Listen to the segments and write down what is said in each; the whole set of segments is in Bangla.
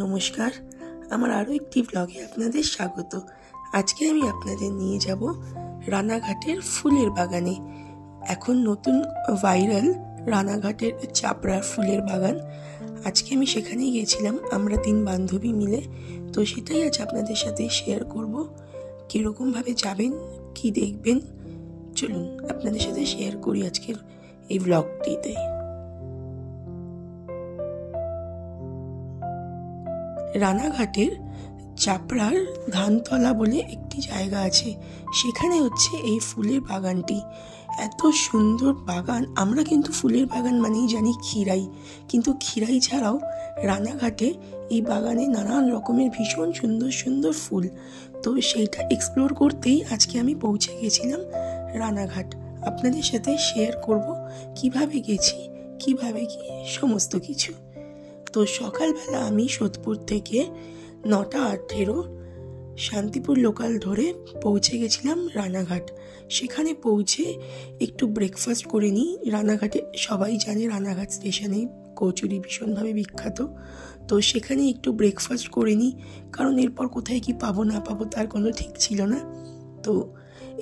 নমস্কার, আমার আরও একটি ব্লগে আপনাদের স্বাগত। আজকে আমি আপনাদের নিয়ে যাব রানাঘাটের ফুলের বাগানে। এখন নতুন ভাইরাল রানাঘাটের চাপড়ার ফুলের বাগান। আজকে আমি সেখানেই গেছিলাম, আমরা 3 বান্ধবী মিলে। তো সেটাই আজ আপনাদের সাথে শেয়ার করব। কীরকমভাবে যাবেন, কি দেখবেন, চলুন আপনাদের সাথে শেয়ার করি আজকের এই ব্লগটিতে। রানাঘাটের চাপড়ার ধানতলা বলে একটি জায়গা আছে, সেখানে হচ্ছে এই ফুলের বাগানটি। এত সুন্দর বাগান। আমরা কিন্তু ফুলের বাগান মানেই জানি ক্ষীরাই, কিন্তু ক্ষীরাই ছাড়াও রানাঘাটে এই বাগানে নানান রকমের ভীষণ সুন্দর সুন্দর ফুল। তো সেইটা এক্সপ্লোর করতেই আজকে আমি পৌঁছে গেছিলাম রানাঘাট। আপনাদের সাথে শেয়ার করব কিভাবে গেছি, কিভাবে কি সমস্ত কিছু। তো সকালবেলা আমি সোদপুর থেকে 9:18 শান্তিপুর লোকাল ধরে পৌঁছে গেছিলাম রানাঘাট। সেখানে পৌঁছে একটু ব্রেকফাস্ট করে নিই। রানাঘাটে সবাই জানে রানাঘাট স্টেশনে কচুরি ভীষণভাবে বিখ্যাত। তো সেখানে একটু ব্রেকফাস্ট করে নিই, কারণ এরপর কোথায় কি পাবো না পাবো তার কোনো ঠিক ছিল না। তো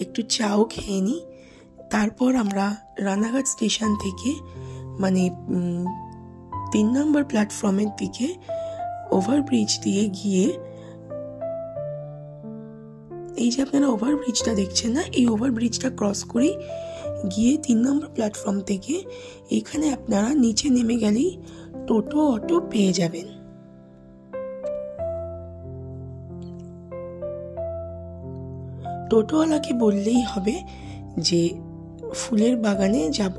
একটু চাও খেয়ে নিই। তারপর আমরা রানাঘাট স্টেশন থেকে মানে 3 নম্বর প্ল্যাটফর্মের দিকে ওভারব্রিজ দিয়ে গিয়ে, এই যে আপনারা ওভারব্রিজটা দেখছেন না, এই ওভারব্রিজটা ক্রস করে গিয়ে 3 নম্বর প্ল্যাটফর্ম থেকে এখানে আপনারা নিচে নেমে গেলেই টোটো অটো পেয়ে যাবেন। টোটোওয়ালাকে বললেই হবে যে ফুলের বাগানে যাব।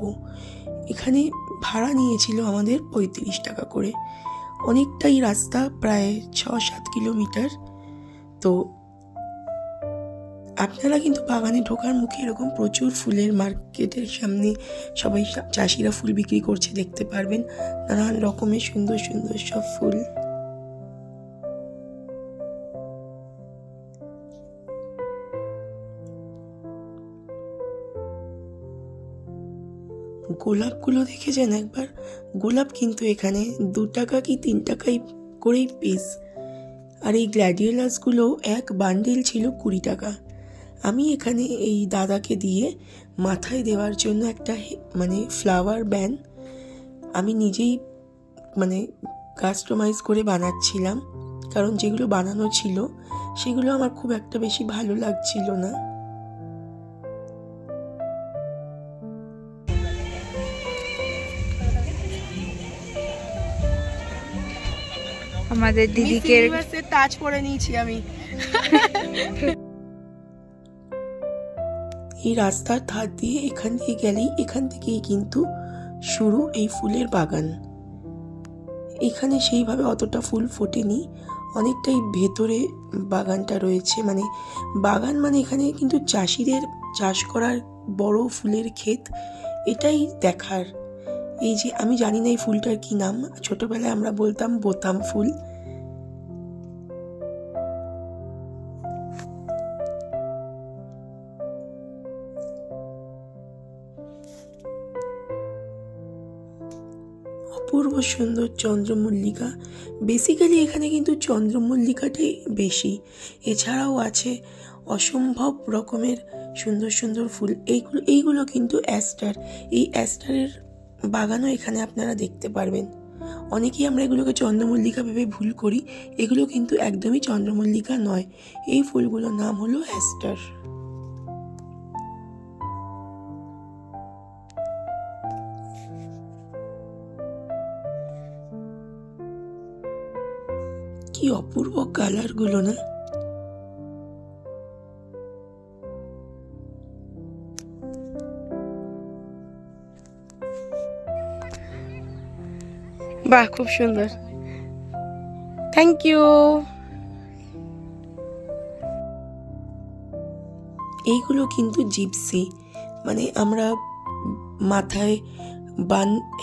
এখানে ভাড়া নিয়েছিল আমাদের 35 টাকা করে। অনেকটাই রাস্তা, প্রায় 6-7 কিলোমিটার। তো আপনারা কিন্তু বাগানে ঢোকার মুখে এরকম প্রচুর ফুলের মার্কেটের সামনে সবাই চাষিরা ফুল বিক্রি করছে, দেখতে পারবেন নানান রকমের সুন্দর সুন্দর সব ফুল। গোলাপগুলো দেখেছেন একবার? গোলাপ কিন্তু এখানে 2 টাকা কি 3 টাকাই করেই পিস। আর এই গ্ল্যাডিওলাসগুলো এক বান্ডেল ছিল 20 টাকা। আমি এখানে এই দাদাকে দিয়ে মাথায় দেওয়ার জন্য একটা মানে ফ্লাওয়ার ব্যান আমি নিজেই মানে কাস্টমাইজ করে বানাচ্ছিলাম, কারণ যেগুলো বানানো ছিল সেগুলো আমার খুব একটা বেশি ভালো লাগছিল না। আমাদের দিদিকে টাচ করে নিয়েছি আমি। এই রাস্তার ধার দিয়ে এখান দিয়ে গেলেই, এখান থেকেই কিন্তু শুরু এই ফুলের বাগান। এখানে সেইভাবে অতটা ফুল ফোটেনি, অনেকটাই ভেতরে বাগানটা রয়েছে। মানে বাগান মানে এখানে কিন্তু চাষিদের চাষ করার বড় ফুলের ক্ষেত, এটাই দেখার। এই যে আমি জানি না এই ফুলটার কি নাম, ছোটবেলায় আমরা বলতাম বোতাম ফুল। অপূর্ব সুন্দর চন্দ্রমল্লিকা। বেসিক্যালি এখানে কিন্তু চন্দ্রমল্লিকাটাই বেশি, এছাড়াও আছে অসম্ভব রকমের সুন্দর সুন্দর ফুল। এইগুলো কিন্তু অ্যাস্টার। এই অ্যাস্টারের বাগানও এখানে আপনারা দেখতে পারবেন। অনেকেই আমরা এগুলোকে চন্দ্রমল্লিকা ভেবে ভুল করি, এগুলো কিন্তু একদমই চন্দ্রমল্লিকা নয়। এই ফুলগুলোর নাম হলো অ্যাস্টার। কি অপূর্ব কালার গুলো না! বাহ, খুব সুন্দর, থ্যাংক ইউ। এইগুলো কিন্তু জিপসি, মানে আমরা মাথায়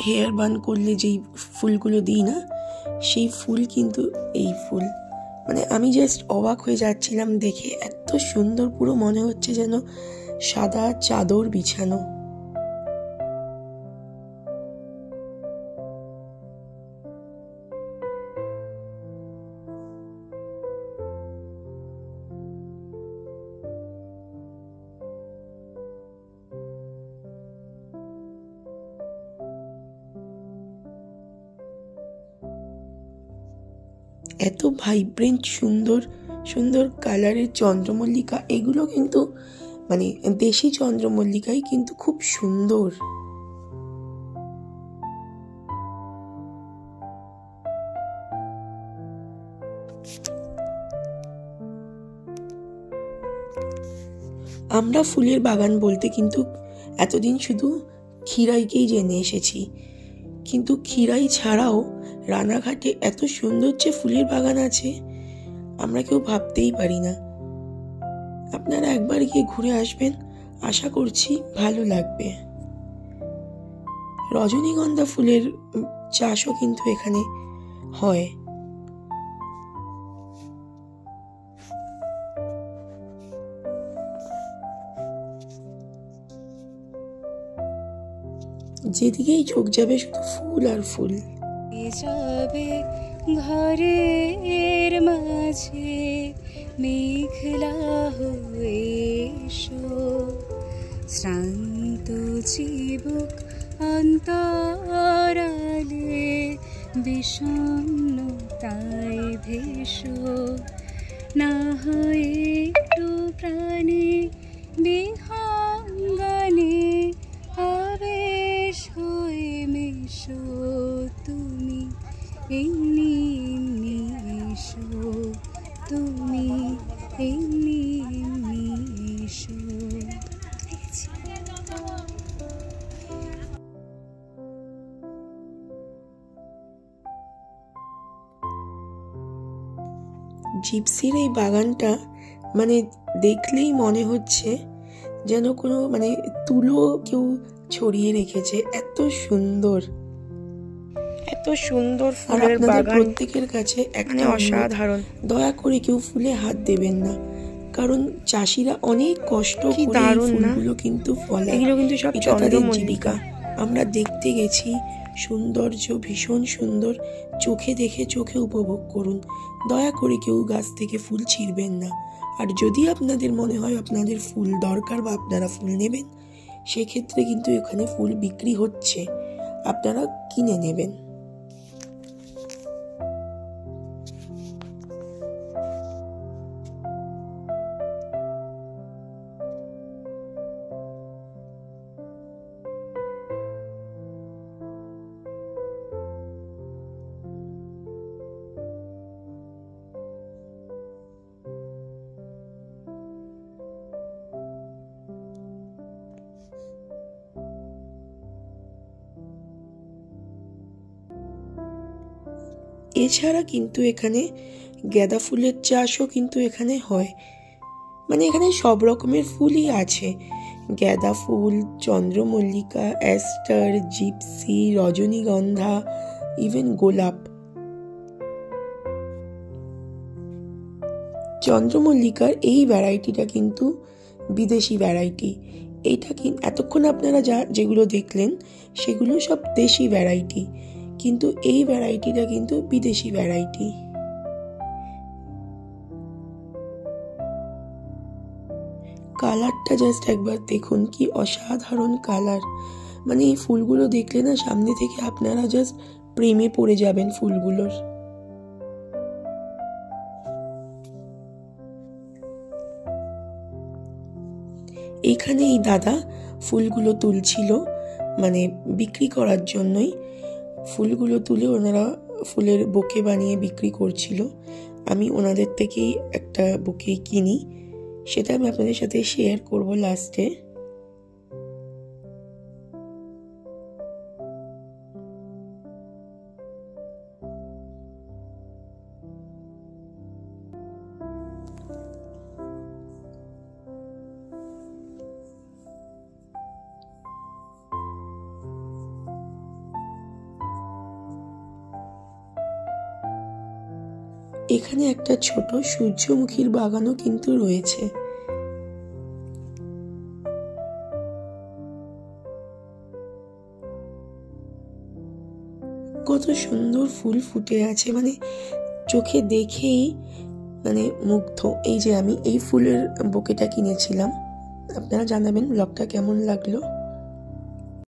হেয়ার বান করলে যেই ফুলগুলো দিই না, সেই ফুল কিন্তু এই ফুল। মানে আমি জাস্ট অবাক হয়ে যাচ্ছিলাম দেখে, এত সুন্দর, পুরো মনে হচ্ছে যেন সাদা চাদর বিছানো। এত ভাইব্রেন্ট সুন্দর সুন্দর কালারের চন্দ্রমল্লিকা, এগুলো কিন্তু মানে দেশি চন্দ্রমল্লিকাই কিন্তু খুব সুন্দর। আমরা ফুলের বাগান বলতে কিন্তু এতদিন শুধু ক্ষীরাইকেই জেনে এসেছি, কিন্তু ক্ষীরাই ছাড়াও রানাঘাটে এত সুন্দর যে ফুলের বাগান আছে আমরা কেউ ভাবতেই পারি না। আপনারা একবার গিয়ে ঘুরে আসবেন, আশা করছি ভালো লাগবে। রজনীগন্ধা ফুলের চাষও কিন্তু এখানে হয়। যেদিকেই চোখ যাবে শুধু ফুল আর ফুল। যাবে ঘরের মাঝে মেঘলা হয়ে এসো, শ্রান্ত চিবুক অন্তরালে বিষণ্ণতায় ভেসো, না হয় একটু প্রাণে বিহঙ্গনে আবেশ হয়ে মেশো, তুমি এমনি এমনি এসো, তুমি এমনি এমনি এসো। জিপসির এই বাগানটা মানে দেখলেই মনে হচ্ছে যেন কোনো মানে তুলো কেউ ছড়িয়ে রেখেছে, এত সুন্দর এত সুন্দর ফুলের বাগান। প্রত্যেকের কাছে একটা অসাধারণ, দয়া করে কেউ ফুলে হাত দেবেন না, কারণ চাষিরা অনেক কষ্ট করে ফুলগুলো কিন্তু ফলায়, এগুলো কিন্তু সব জীবিকা। আমরা দেখতে গেছি, সৌন্দর্য ভীষণ সুন্দর, চোখে দেখে চোখে উপভোগ করুন। দয়া করে কেউ গাছ থেকে ফুল ছিঁড়বেন না। আর যদি আপনাদের মনে হয় আপনাদের ফুল দরকার বা আপনারা ফুল নেবেন, সেক্ষেত্রে কিন্তু এখানে ফুল বিক্রি হচ্ছে, আপনারা কিনে নেবেন। এছাড়া কিন্তু এখানে গাঁদা ফুলের চাষও কিন্তু এখানে হয়, মানে এখানে সব রকমের ফুলই আছে, গাঁদা ফুল, চন্দ্রমল্লিকা, অ্যাস্টার, জিপসি, রজনীগন্ধা, ইভেন গোলাপ। চন্দ্রমল্লিকার এই ভ্যারাইটিটা কিন্তু বিদেশি ভ্যারাইটি। এইটা কি এতক্ষণ আপনারা যেগুলো দেখলেন সেগুলো সব দেশি ভ্যারাইটি, কিন্তু এই ভ্যারাইটিটা কিন্তু বিদেশি ভ্যারাইটি। কালারটা জাস্ট একবার দেখুন, কি অসাধারণ কালার। মানে এই ফুলগুলো দেখলে না সামনে থেকে আপনারা জাস্ট প্রেমে পড়ে যাবেন ফুলগুলোর। এখানে এই দাদা ফুলগুলো তুলছিল, মানে বিক্রি করার জন্যই ফুলগুলো তুলে ওনারা ফুলের বোকে বানিয়ে বিক্রি করছিল। আমি ওনাদের থেকেই একটা বোকে কিনি, সেটা আমি আপনাদের সাথে শেয়ার করব লাস্টে। এখানে একটা ছোট সূর্যমুখীর বাগানও কিন্তু রয়েছে। কত সুন্দর ফুল ফুটে আছে, মানে চোখে দেখেই মানে মুগ্ধ। এই যে আমি এই ফুলের বোকেটা কিনেছিলাম, আপনারা জানাবেন ব্লগটা কেমন লাগলো।